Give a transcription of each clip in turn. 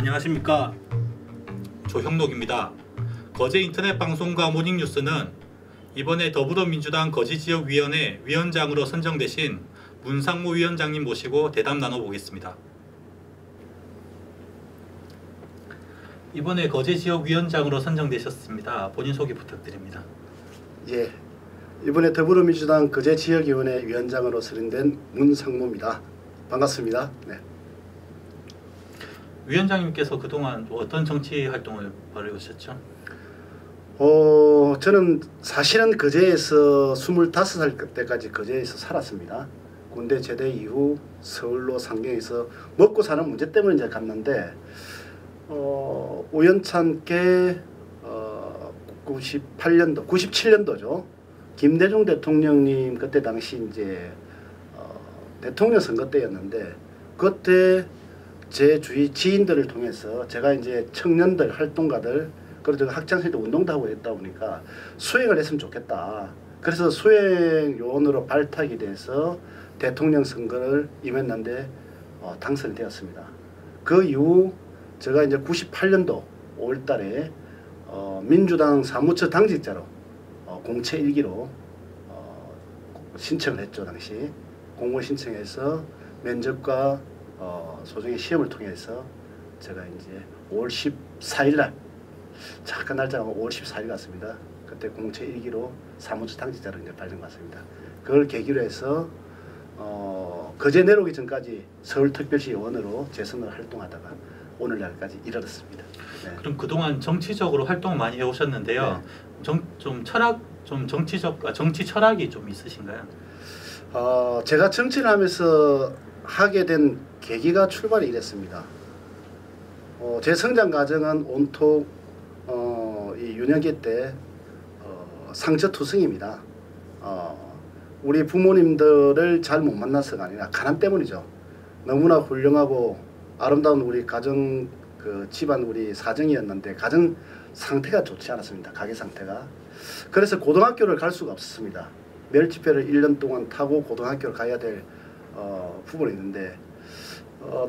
안녕하십니까, 조형록입니다. 거제 인터넷 방송과 모닝뉴스는 이번에 더불어민주당 거제지역위원회 위원장으로 선정되신 문상무 위원장님 모시고 대담 나눠보겠습니다. 이번에 거제지역위원장으로 선정되셨습니다. 본인 소개 부탁드립니다. 예, 이번에 더불어민주당 거제지역위원회 위원장으로 선임된 문상무입니다. 반갑습니다. 네. 위원장님께서 그동안 어떤 정치 활동을 벌여오셨죠? 저는 사실은 거제에서 25살 때까지 거제에서 살았습니다. 군대 제대 이후 서울로 상경해서 먹고 사는 문제 때문에 이제 갔는데 우연찮게 97년도죠. 김대중 대통령님 그때 당시 이제 대통령 선거 때였는데 그때 제 주위 지인들을 통해서 제가 이제 청년들 활동가들 그리고 학창시절 때 운동도 하고 했다 보니까 수행을 했으면 좋겠다. 그래서 수행 요원으로 발탁이 돼서 대통령 선거를 임했는데 당선이 되었습니다. 그 이후 제가 이제 98년도 5월달에 민주당 사무처 당직자로 공채 1기로 신청을 했죠. 당시 공고 신청해서 면접과 소정의 시험을 통해서 제가 이제 5월 14일 날 잠깐 날짜가 5월 14일 같습니다. 그때 공채 1기로 사무처 당직자로 이제 발령받습니다. 그걸 계기로 해서 거제 내려오기 전까지 서울특별시 의원으로 재선을 활동하다가 오늘날까지 이르렀습니다. 네. 그럼 그동안 정치적으로 활동 많이 해오셨는데요. 네. 정치 철학이 좀 있으신가요? 제가 정치를 하면서 하게 된 계기가 출발이 이랬습니다. 제 성장 과정은 온통 이 유년기 때 상처투성입니다. 우리 부모님들을 잘 못 만나서가 아니라 가난 때문이죠. 너무나 훌륭하고 아름다운 우리 가정 집안 우리 사정이었는데 가정 상태가 좋지 않았습니다. 가계 상태가. 그래서 고등학교를 갈 수가 없었습니다. 멸치표를 1년 동안 타고 고등학교를 가야 될 부분이 있는데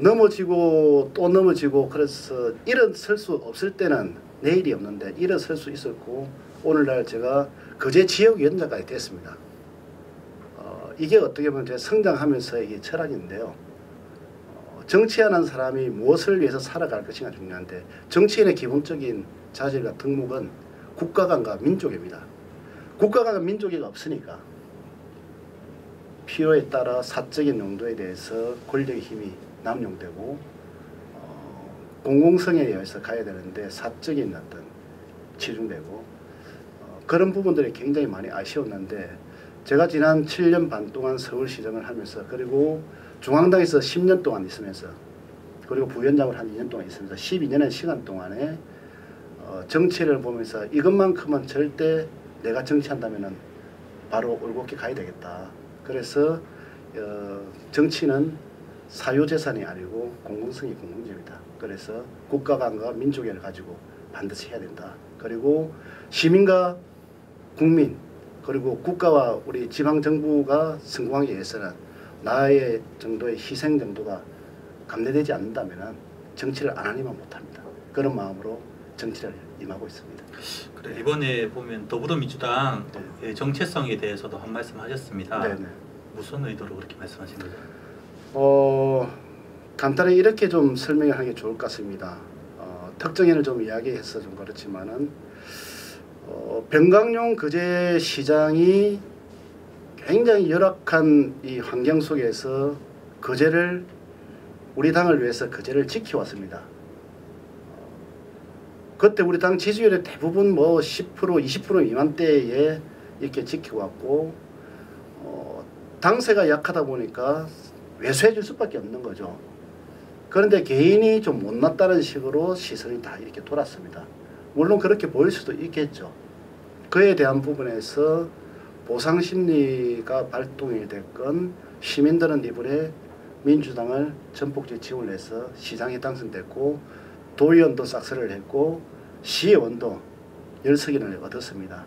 넘어지고 또 넘어지고 그래서 일어설 수 없을 때는 내일이 없는데 일어설 수 있었고 오늘날 제가 거제 지역위원장까지 됐습니다. 이게 어떻게 보면 제가 성장하면서의 철학인데요. 정치하는 사람이 무엇을 위해서 살아갈 것인가 중요한데 정치인의 기본적인 자질과 덕목은 국가관과 민족입니다. 국가관과 민족이 없으니까 필요에 따라 사적인 용도에 대해서 권력의 힘이 남용되고 공공성에 의해서 가야 되는데 사적인 어떤 치중되고 그런 부분들이 굉장히 많이 아쉬웠는데 제가 지난 7년 반 동안 서울시장을 하면서 그리고 중앙당에서 10년 동안 있으면서 그리고 부위원장을 한 2년 동안 있으면서 12년의 시간 동안에 정치를 보면서 이것만큼은 절대 내가 정치한다면은 바로 올곧게 가야 되겠다. 그래서 정치는 사유재산이 아니고 공공성이 공공재입니다. 그래서 국가관과 민족애를 가지고 반드시 해야 된다. 그리고 시민과 국민 그리고 국가와 우리 지방정부가 성공하기 위해서는 나의 정도의 희생 정도가 감내되지 않는다면 정치를 안 하니만 못합니다. 그런 마음으로 정치를 임하고 있습니다. 그래, 이번에 보면 더불어민주당 정체성에 대해서도 한 말씀 하셨습니다. 네네. 무슨 의도로 그렇게 말씀하신 거죠? 간단히 이렇게 좀 설명을 하는 게 좋을 것 같습니다. 특정인을 좀 이야기해서 좀 그렇지만은 병강용 거제시장이 굉장히 열악한 이 환경 속에서 거제를 우리 당을 위해서 거제를 지켜왔습니다. 그때 우리 당 지지율의 대부분 뭐 10% 20% 미만대에 이렇게 지켜왔고 당세가 약하다 보니까 외소해줄 수밖에 없는 거죠. 그런데 개인이 좀 못났다는 식으로 시선이 다 이렇게 돌았습니다. 물론 그렇게 보일 수도 있겠죠. 그에 대한 부분에서 보상심리가 발동이 됐건 시민들은 이번에 민주당을 전폭적인 지원을 해서 시장에 당선됐고 도의원도 싹쓸이를 했고 시의원도 10석을 얻었습니다.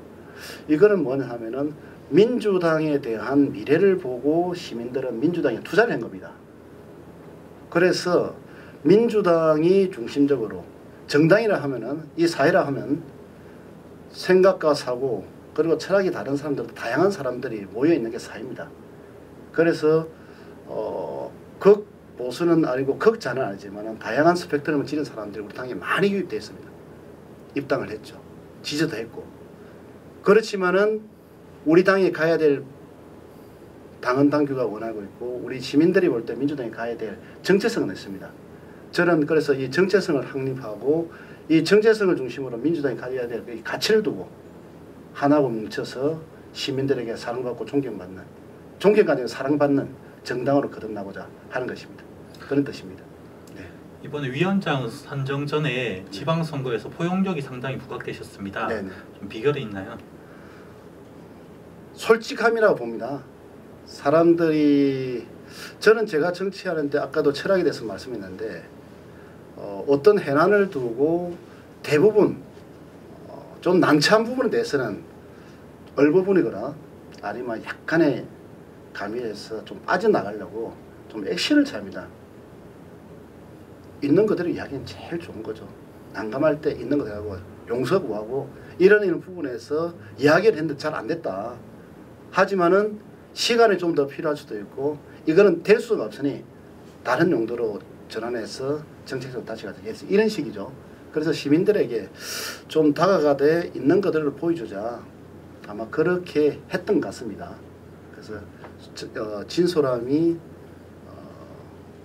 이거는 뭐냐 하면은 민주당에 대한 미래를 보고 시민들은 민주당에 투자를 한 겁니다. 그래서 민주당이 중심적으로 정당이라 하면은 이 사회라 하면 생각과 사고 그리고 철학이 다른 사람들 다양한 사람들이 모여 있는 게 사회입니다. 그래서 극보수는 아니고 극자는 아니지만 다양한 스펙트럼을 지닌 사람들이 우리 당에 많이 유입되어 있습니다. 입당을 했죠. 지지도 했고. 그렇지만은 우리 당이 가야 될 당헌 당규가 원하고 있고 우리 시민들이 볼 때 민주당이 가야 될 정체성은 있습니다. 저는 그래서 이 정체성을 확립하고 이 정체성을 중심으로 민주당이 가져야 될 가치를 두고 하나로 뭉쳐서 시민들에게 사랑받고 존경받는 존경까지 사랑받는 정당으로 거듭나고자 하는 것입니다. 그런 뜻입니다. 네. 이번에 위원장 선정 전에 지방선거에서 포용력이 상당히 부각되셨습니다. 네네. 좀 비결이 있나요? 솔직함이라고 봅니다. 사람들이 저는 제가 정치하는데 아까도 철학에 대해서 말씀했는데 어떤 해난을 두고 대부분 좀 난처한 부분에 대해서는 얼버무리거나 아니면 약간의 가미해서 좀 빠져나가려고 좀 액션을 취합니다. 있는 그대로 이야기는 제일 좋은 거죠. 난감할 때 있는 그대로 하고 용서 구하고 이런 부분에서 이야기를 했는데 잘 안 됐다. 하지만은 시간이 좀 더 필요할 수도 있고 이거는 될 수가 없으니 다른 용도로 전환해서 정책적으로 다시 가자. 이런 식이죠. 그래서 시민들에게 좀 다가가되 있는 그대로 보여주자. 아마 그렇게 했던 것 같습니다. 그래서 진솔함이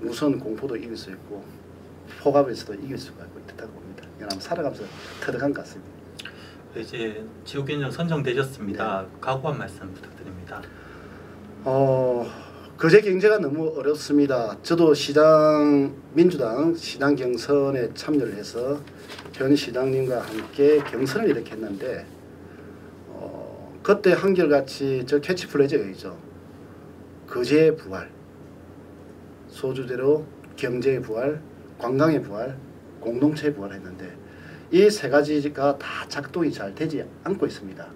우선 공포도 이길 수 있고 포갑에서도 이길 수가 있고 있다고 봅니다. 이건 아마 살아가면서 터득한 것 같습니다. 이제 지역위원장 선정되셨습니다. 네. 각오 한 말씀 부탁드립니다. 거제 경제가 너무 어렵습니다. 저도 민주당 시당 경선에 참여를 해서 현 시당님과 함께 경선을 이렇게 했는데 그때 한결같이 저 캐치프레이즈죠. 거제의 부활, 소주대로 경제의 부활, 관광의 부활, 공동체의 부활했는데 이 세 가지가 다 작동이 잘 되지 않고 있습니다.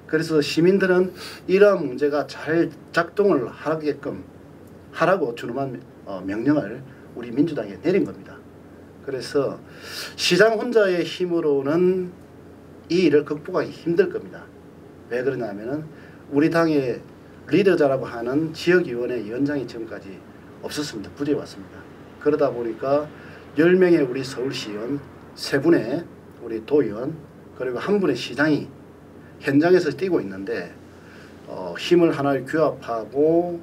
그래서 시민들은 이러한 문제가 잘 작동을 하게끔 하라고 준엄한 명령을 우리 민주당에 내린 겁니다. 그래서 시장 혼자의 힘으로는 이 일을 극복하기 힘들 겁니다. 왜 그러냐면은 우리 당의 리더자라고 하는 지역위원회 위원장이 지금까지 없었습니다. 부재해왔습니다. 그러다 보니까 10명의 우리 서울시의원, 3분의 우리 도의원, 그리고 1분의 시장이 현장에서 뛰고 있는데 힘을 하나를 규합하고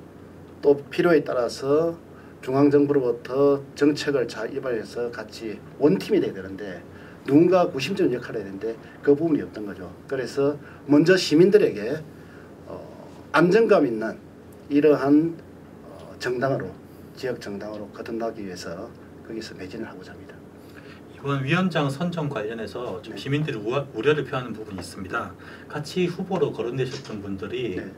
또 필요에 따라서 중앙정부로부터 정책을 잘 이발해서 같이 원팀이 돼야 되는데 누군가 구심점 역할을 해야 되는데 그 부분이 없던 거죠. 그래서 먼저 시민들에게 안정감 있는 이러한 정당으로 지역 정당으로 거듭나기 위해서 거기서 매진을 하고자 합니다. 이번 위원장 선정 관련해서 좀 네. 시민들이 우려를 표하는 부분이 있습니다. 같이 후보로 거론되셨던 분들이 네.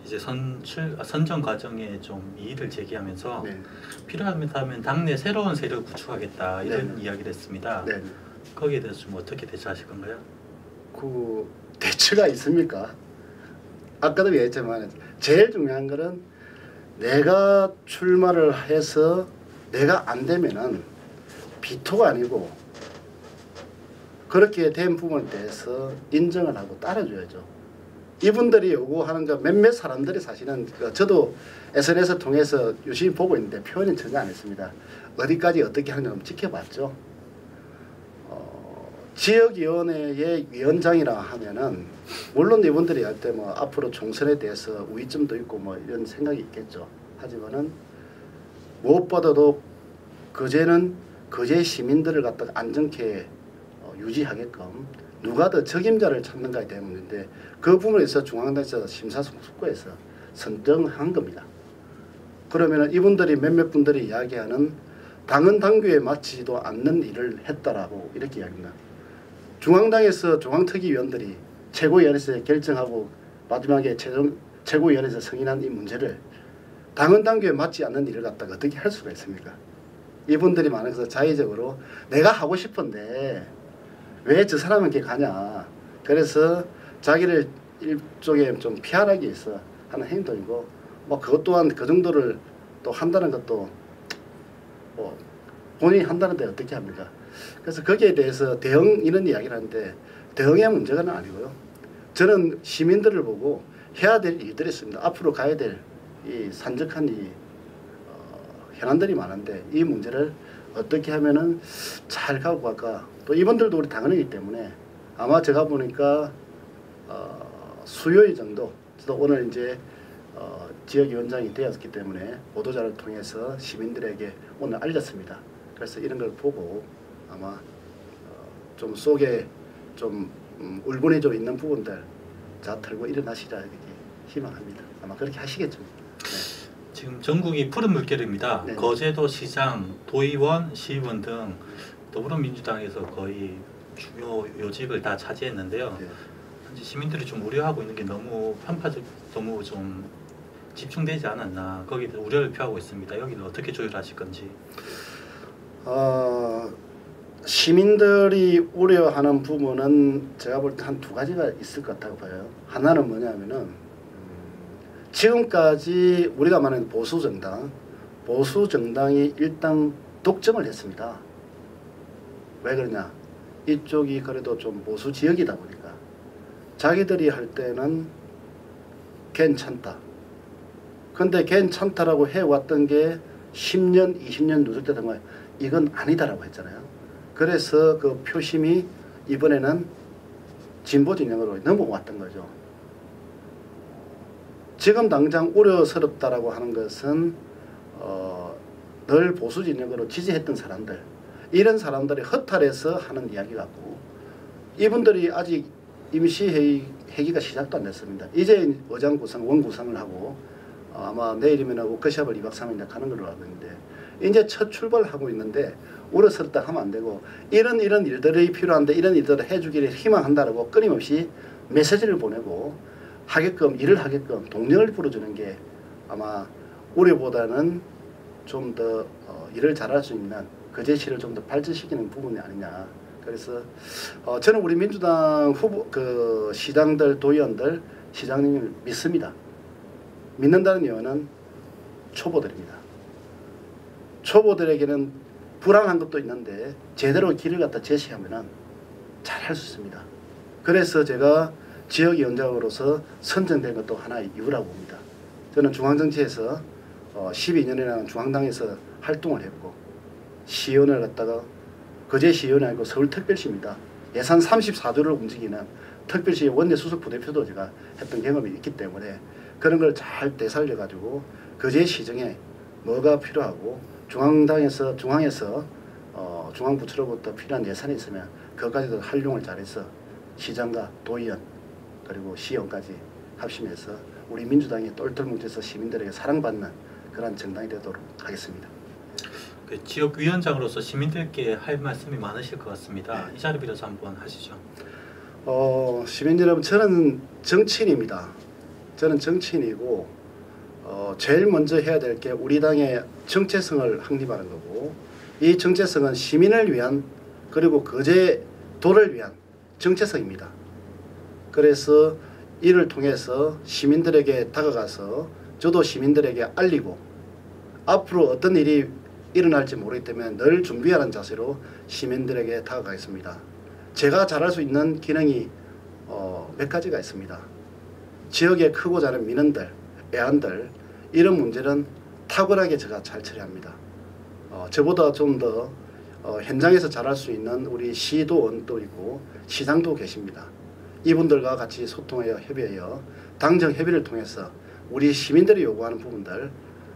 이제 선정 과정에 좀 이의를 제기하면서 네. 필요하면 당내 새로운 세력을 구축하겠다 이런 네. 이야기를 했습니다. 네. 거기에 대해서 좀 어떻게 대처하실 건가요? 그 대처가 있습니까? 아까도 얘기했지만 제일 중요한 거는 내가 출마를 해서 내가 안 되면은 비토가 아니고 그렇게 된 부분에 대해서 인정을 하고 따라줘야죠. 이분들이 요구하는 거 몇몇 사람들이 사실은 저도 SNS 통해서 유심히 보고 있는데 표현은 전혀 안 했습니다. 어디까지 어떻게 하는지 좀 지켜봤죠. 지역위원회의 위원장이라 하면은 물론 이분들이 할 때 뭐 앞으로 총선에 대해서 우위점도 있고 뭐 이런 생각이 있겠죠. 하지만은 무엇보다도 거제는 거제 시민들을 갖다가 안정케 유지하게끔 누가 더 적임자를 찾는가에 대한 문제인데 그 부분에서 중앙당에서 심사숙고해서 선정한 겁니다. 그러면 이분들이 몇몇 분들이 이야기하는 당헌 당규에 맞지도 않는 일을 했다라고 이렇게 이야기합니다. 중앙당에서 중앙특위위원들이 최고위원회에서 결정하고 마지막에 최고위원회에서 승인한 이 문제를 당헌 당규에 맞지 않는 일을 갖다가 어떻게 할 수가 있습니까? 이분들이 많아서 자의적으로 내가 하고 싶은데 왜 저 사람은 이렇게 가냐. 그래서 자기를 일종의 좀 피하기 위해서 하는 행동이고 뭐 그것 또한 그 정도를 또 한다는 것도 뭐 본인이 한다는데 어떻게 합니까? 그래서 거기에 대해서 대응 이런 이야기를 하는데 대응의 문제가 아니고요. 저는 시민들을 보고 해야 될 일들이 있습니다. 앞으로 가야 될 이 산적한 이 현안들이 많은데 이 문제를 어떻게 하면은 잘 가고 갈까. 또 이분들도 우리 당원이기 때문에 아마 제가 보니까 수요일 정도 또 오늘 이제 지역위원장이 되었기 때문에 보도자를 통해서 시민들에게 오늘 알렸습니다. 그래서 이런 걸 보고 아마 좀 속에 좀 울분이 좀 있는 부분들 자 털고 일어나시라 이렇게 희망합니다. 아마 그렇게 하시겠죠. 네. 지금 전국이 푸른 물결입니다. 네. 거제도 시장, 도의원, 시의원 등 더불어민주당에서 거의 주요 요직을 다 차지했는데요. 네. 현재 시민들이 좀 우려하고 있는 게 너무 편파적, 너무 좀 집중되지 않았나 거기에 대해서 우려를 표하고 있습니다. 여기는 어떻게 조율하실 건지. 시민들이 우려하는 부분은 제가 볼 때 한 두 가지가 있을 것 같다고 봐요. 하나는 뭐냐면은 지금까지 우리가 말하는 보수정당이 일단 독점을 했습니다. 왜 그러냐? 이쪽이 그래도 좀 보수 지역이다 보니까 자기들이 할 때는 괜찮다. 근데 괜찮다라고 해왔던 게 10년, 20년 누적되던 거예요. 이건 아니다라고 했잖아요. 그래서 그 표심이 이번에는 진보 진영으로 넘어왔던 거죠. 지금 당장 우려스럽다라고 하는 것은 늘 보수 진영으로 지지했던 사람들, 이런 사람들이 허탈해서 하는 이야기 같고, 이분들이 아직 임시회기가 시작도 안 됐습니다. 이제 의장 구성, 원 구성을 하고 아마 내일이면 워크숍을 2박 3일 하는 걸로 알고 있는데 이제 첫 출발을 하고 있는데 우려스럽다 하면 안 되고 이런 일들이 필요한데 이런 일들을 해주기를 희망한다라고 끊임없이 메시지를 보내고 일을 하게끔 동력을 불어주는 게 아마 우려보다는 좀 더 일을 잘할 수 있는 그 제시를 좀 더 발전시키는 부분이 아니냐. 그래서 저는 우리 민주당 시장들, 도의원들, 시장님을 믿습니다. 믿는다는 이유는 초보들입니다. 초보들에게는 불안한 것도 있는데 제대로 길을 갖다 제시하면 잘 할 수 있습니다. 그래서 제가 지역위원장으로서 선정된 것도 하나의 이유라고 봅니다. 저는 중앙정치에서 12년이라는 중앙당에서 활동을 했고 시의원을 갖다가 거제 시의원이 아니고 서울특별시입니다. 예산 34조를 움직이는 특별시 원내 수석 부대표도 제가 했던 경험이 있기 때문에 그런 걸 잘 되살려 가지고 거제 시정에 뭐가 필요하고 중앙에서 중앙부처로부터 필요한 예산이 있으면 그것까지도 활용을 잘해서 시장과 도의원 그리고 시의원까지 합심해서 우리 민주당이 똘똘 뭉쳐서 시민들에게 사랑받는 그런 정당이 되도록 하겠습니다. 그 지역위원장으로서 시민들께 할 말씀이 많으실 것 같습니다. 네. 이 자리 빌어서 한번 하시죠. 시민 여러분, 저는 정치인입니다. 저는 정치인이고 제일 먼저 해야 될 게 우리 당의 정체성을 확립하는 거고, 이 정체성은 시민을 위한 그리고 거제도를 위한 정체성입니다. 그래서 이를 통해서 시민들에게 다가가서 저도 시민들에게 알리고 앞으로 어떤 일이 일어날지 모르기 때문에 늘 준비하는 자세로 시민들에게 다가가겠습니다. 제가 잘할 수 있는 기능이 몇 가지가 있습니다. 지역에 크고 작은 민원들, 애안들 이런 문제는 탁월하게 제가 잘 처리합니다. 저보다 좀 더 현장에서 잘할 수 있는 우리 시도원도 있고 시장도 계십니다. 이분들과 같이 소통하여 협의하여 당정 협의를 통해서 우리 시민들이 요구하는 부분들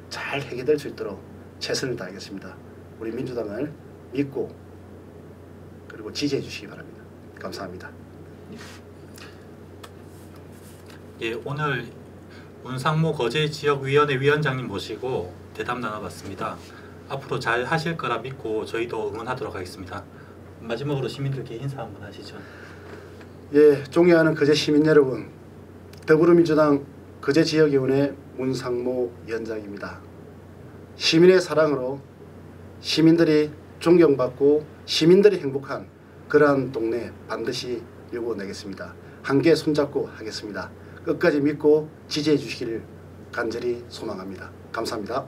잘 해결될 수 있도록 최선을 다하겠습니다. 우리 민주당을 믿고 그리고 지지해 주시기 바랍니다. 감사합니다. 예, 오늘 문상모 거제지역위원회 위원장님 모시고 대담 나눠봤습니다. 앞으로 잘 하실 거라 믿고 저희도 응원하도록 하겠습니다. 마지막으로 시민들께 인사 한번 하시죠. 예, 존경하는 거제 시민 여러분, 더불어민주당 거제지역위원회 문상모 위원장입니다. 시민의 사랑으로 시민들이 존경받고 시민들이 행복한 그러한 동네 반드시 이루어내겠습니다. 함께 손잡고 하겠습니다. 끝까지 믿고 지지해 주시기를 간절히 소망합니다. 감사합니다.